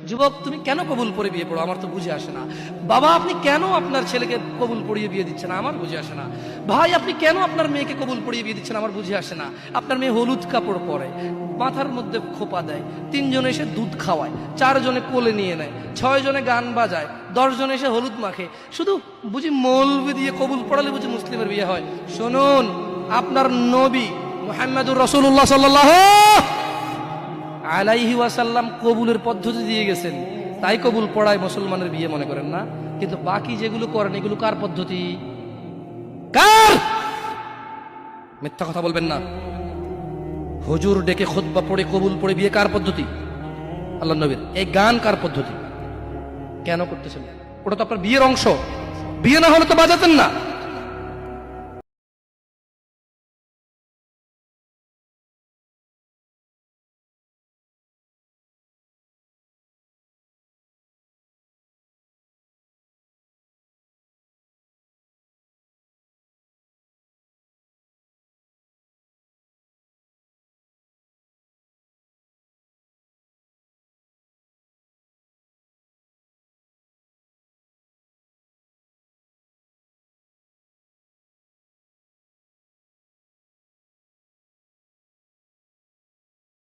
যুবক তুমি কেন কবুল পড়ে বিয়ে পড়ো, আমার তো বুঝে আসে না। বাবা আপনি কেন আপনার ছেলেকে কবুল পড়িয়ে বিয়ে দিচ্ছেন, আমার বুঝে আসে না। ভাই আপনি কেন আপনার মেয়েকে কবুল পড়িয়ে বিয়ে দিচ্ছেন, আমার বুঝে আসে না। আপনার মেয়ে হলুদ কাপড় পরে, মাথার মধ্যে খোপা দেয়, 3 জনে এসে দুধ খাওয়ায়, 4 জনে কোলে নিয়ে নেয়, 6 জনে গান বাজায়, 10 জনে এসে হলুদ মাখে, শুধু বুঝি মৌলবি দিয়ে কবুল পড়ালে বুঝি মুসলিমের বিয়ে হয়। শুনুন, আপনার নবী মুহাম্মদুর রাসূলুল্লাহ সাল্লাল্লাহু আলাইহি ওয়াসাল্লাম কবুলের পদ্ধতি দিয়ে গেছেন, তাই কবুল পড়ায় মুসলমানের বিয়ে মনে করেন না। কিন্তু বাকি যেগুলো করেন এগুলো কার পদ্ধতি? কার? মিথ্যা কথা বলবেন না। হুজুর ডেকে খুতবা পড়ে কবুল পড়ে বিয়ে কার পদ্ধতি? আল্লাহর নবীর। এই গান কার পদ্ধতি? কেন করতেছেন? ওটা তো আপনার বিয়ের অংশ, বিয়ে না হলে তো বাজাতেন না।